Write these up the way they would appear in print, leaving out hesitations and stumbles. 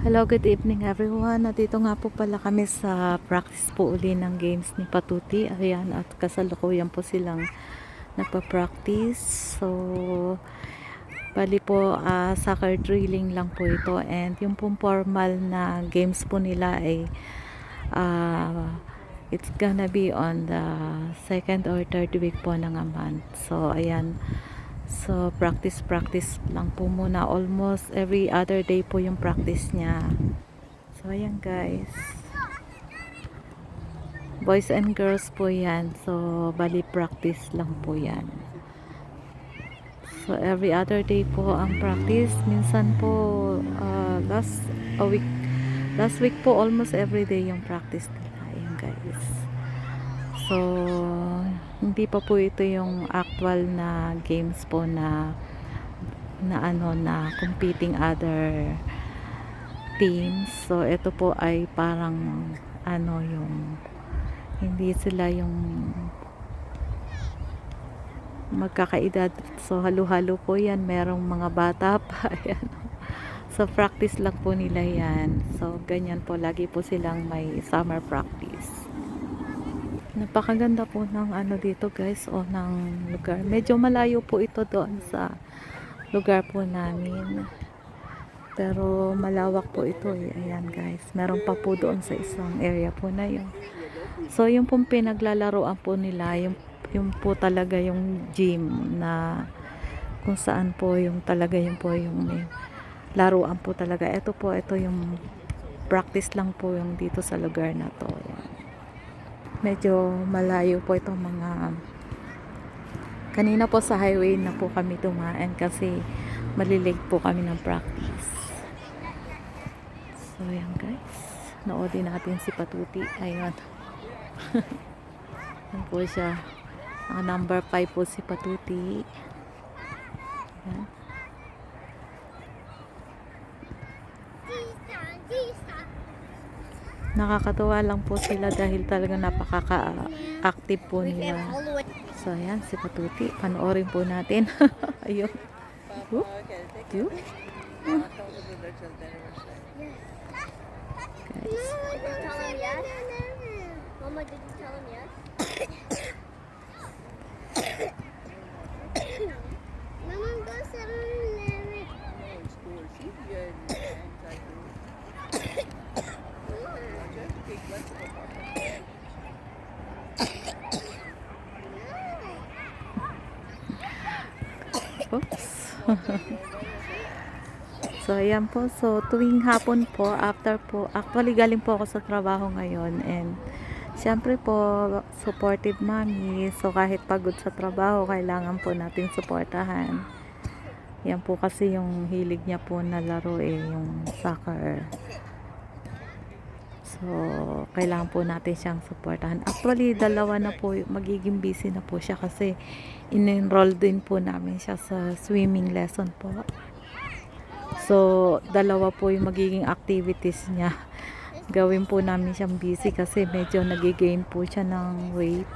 Hello, good evening everyone. Nandito nga po pala kami sa practice po uli ng games ni Patuti. Ayan, at kasalukuyan po silang nagpa-practice. So, bali po soccer drilling lang po ito. And yung pong formal na games po nila ay it's gonna be on the second or third week po ng a month. So, ayan. So, practice lang po muna. Almost every other day po yung practice niya. So, ayan guys. Boys and girls po yan. So, bali practice lang po yan. So, every other day po ang practice. Minsan po, last week po, almost every day yung practice nila. Ayan guys. So, hindi pa po ito yung actual na games po na competing other teams. So, ito po ay parang yung hindi sila yung magkakaedad. So, halo-halo po yan. Merong mga bata pa. Ayan. So, practice lang po nila yan. So, ganyan po. Lagi po silang may summer practice. Napakaganda po ng dito guys, ng lugar. Medyo malayo po ito doon sa lugar po namin. Pero malawak po ito eh. Ayan guys. Meron pa po doon sa isang area po na yun. So yung pong pinaglalaroan po nila, yung po talaga yung gym na kung saan po yung talaga yung po yung laruan po talaga. Ito yung practice lang po yung dito sa lugar na to. Ayan. Medyo malayo po itong mga kanina po sa highway na po kami dumaan kasi malilate po kami ng practice. So ayan guys, noodin natin si Patuti. Ayun. Yan po siya. Number 5 po si Patuti. Ayan. Nakakatuwa lang po sila dahil talaga napaka-active po nila. So ayan, si Patuti. Panoorin po natin. Ayun. Cute. Guys. Mama, did you tell him yes? Mama, go 7-Eleven. Oops. So, ayan po. So, tuwing hapon po, after po, actually galing po ako sa trabaho ngayon and syempre po, supportive mommy. So, kahit pagod sa trabaho, kailangan po natin suportahan. Yan po kasi yung hilig niya po na laro yung soccer. So, kailangan po natin siyang suportahan. Actually, dalawa na po, magiging busy na po siya kasi in-enroll din po namin siya sa swimming lesson po. So, dalawa po yung magiging activities niya. Gawin po namin siyang busy kasi medyo nag-gain po siya ng weight.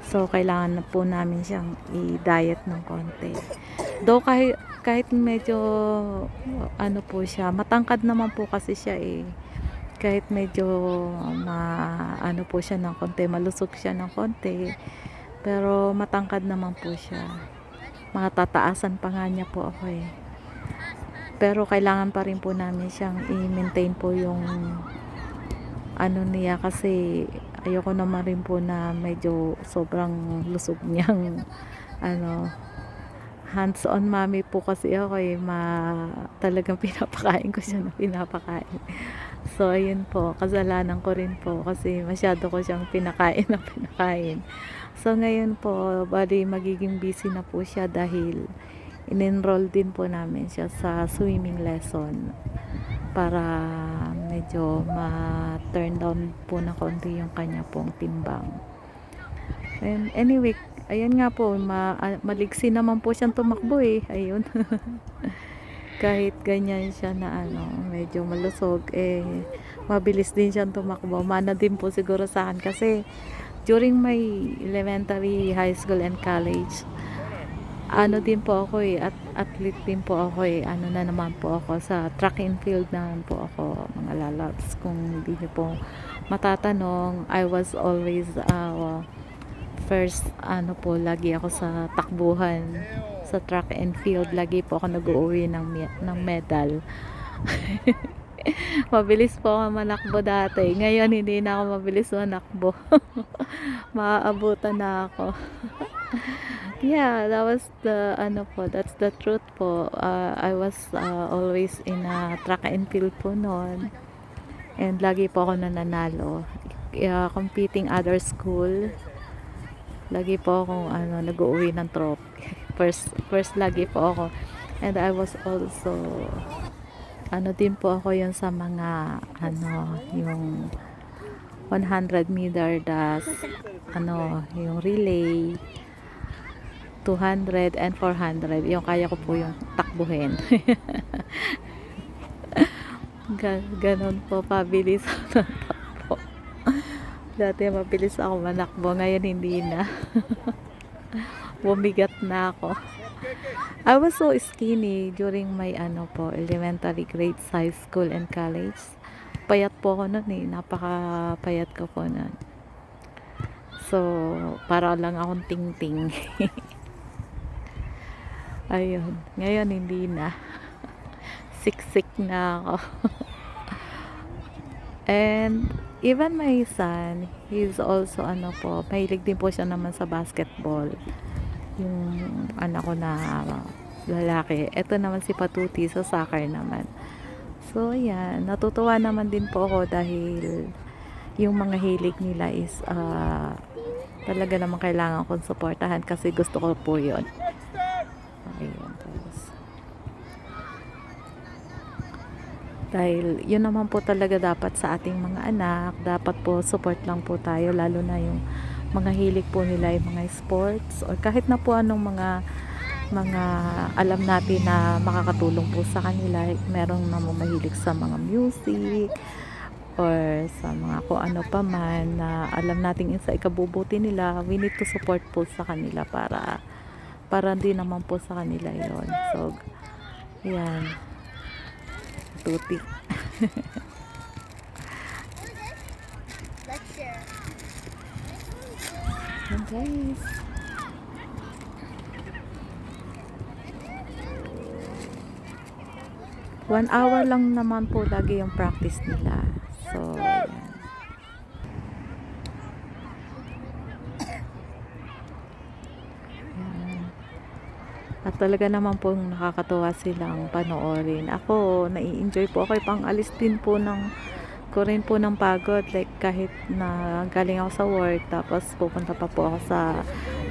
So, kailangan na po namin siyang i-diet ng konti. Though kahit medyo po siya, matangkad naman po kasi siya kahit medyo po siya ng konti, malusog siya ng konti, pero matangkad naman po siya. Matataasan pa nga niya po ako pero kailangan pa rin po namin siyang i-maintain po yung niya kasi ayoko naman rin po na medyo sobrang lusog niyang hands on mommy po kasi ako talagang pinapakain ko siya na pinapakain. So ayun po, kasalanan ko rin po kasi masyado ko siyang pinakain na pinakain. So ngayon po, bali magiging busy na po siya dahil in-enroll din po namin siya sa swimming lesson para medyo ma-turn down po na konti yung kanya pong timbang. And anyway, ayan nga po, maliksi naman po siyang tumakbo ayun. Kahit ganyan siya na medyo malusog mabilis din siyang tumakbo. Mana din po siguro sa akin kasi during my elementary, high school and college, ano din po ako eh, at athlete din po ako eh. Ano na naman po ako sa track and field naman po ako, mga lalabs. Kung hindi niyo po matatanong, I was always first ano po, lagi ako sa takbuhan sa track and field. Lagi po ako nag-uuwi ng medal. Mabilis po ako manakbo dati. Ngayon hindi na ako mabilis manakbo. Maaabutan na ako. Yeah, that was the ano po, that's the truth po. I was always in a track and field po noon. And lagi po ako nananalo. Competing other school. Lagi po akong ano, nag-uuwi ng trophy. First lagi po ako. And I was also ano din po ako yun sa mga ano, yung 100 meter das, ano, yung relay, 200 and 400, yung kaya ko po yung takbuhin. Ganon po pabilis ako ng takbo. Dati mabilis ako manakbo, ngayon hindi na. Bumigat na ako. I was so skinny during my ano po, elementary grades, high school and college. Payat po ako noon eh, napakapayat ko po noon. So, para lang akong ting-ting. Ayun, ngayon hindi na. Siksik na ako. And even my son, he's also ano po, mahilig din po siya naman sa basketball. Yung anak ko na lalaki. Ito naman si Patuti sa soccer naman. So, ayan. Natutuwa naman din po ako dahil yung mga hilig nila is talaga naman kailangan kong suportahan kasi gusto ko po yun. Ayun. Dahil yun naman po talaga dapat sa ating mga anak. Dapat po support lang po tayo, lalo na yung mga hilig po nila yung mga sports or kahit na po anong mga alam natin na makakatulong po sa kanila. Merong namang mahilig sa mga music or sa mga kung ano pa man na alam natin sa ikabubuti nila. We need to support po sa kanila para din naman po sa kanila yon. So, yan. Tuti. Let's share. Yan guys. One hour lang naman po lagi yung practice nila. So, yan. Yan. At talaga naman po nakakatuwa silang panoorin. Ako, nai-enjoy po ako. Pang-alis din po ko rin po ng pagod. Like, kahit na galing ako sa work, tapos pupunta pa po ako sa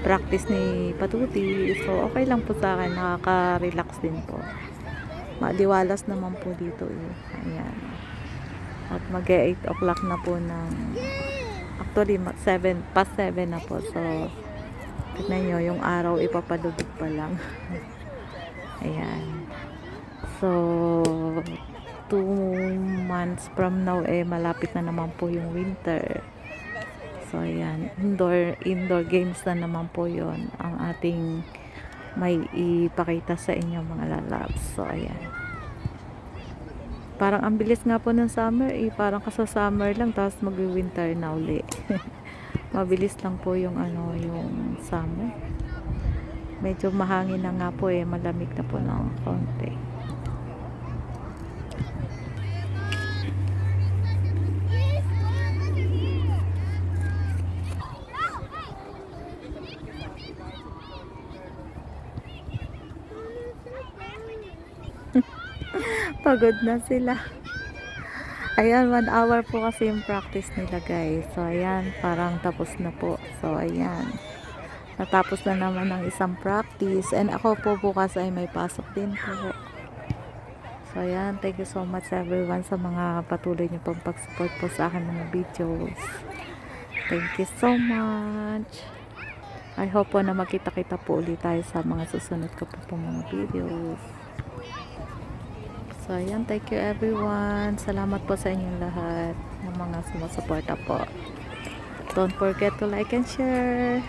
practice ni Patuti. So, okay lang po sa akin. Nakaka-relax din po. Maliwalas naman po dito eh. Ayan. At mag-8 o'clock na po ng actually 7 past 7 na po. So tignan nyo yung araw ipapalubog pa lang. Ayan. So 2 months from now eh malapit na naman po yung winter. So ayan, indoor games na naman po yon ang ating may ipakita sa inyo mga lalabs. So ayan, parang ang bilis nga po ng summer eh, parang kasa summer lang tapos mag-winter na uli. Mabilis lang po yung ano, yung summer. Medyo mahangin na nga po eh, malamig na po ng konti. Pagod na sila. Ayan, 1 hour po kasi yung practice nila guys. So ayan, parang tapos na po. So ayan, natapos na naman ng isang practice. And ako po bukas ay may pasok din po. So ayan, thank you so much everyone sa mga patuloy niyo pong pag-support po sa akin mga videos. Thank you so much. I hope po na magkita-kita po ulit tayo sa mga susunod ko po mga videos. So, ayan, thank you everyone. Salamat po sa inyong lahat ng mga sumusuporta po. Don't forget to like and share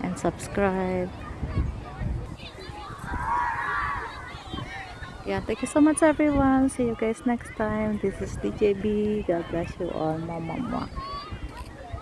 and subscribe. Yeah, thank you so much everyone. See you guys next time. This is DJB. God bless you all. Mama.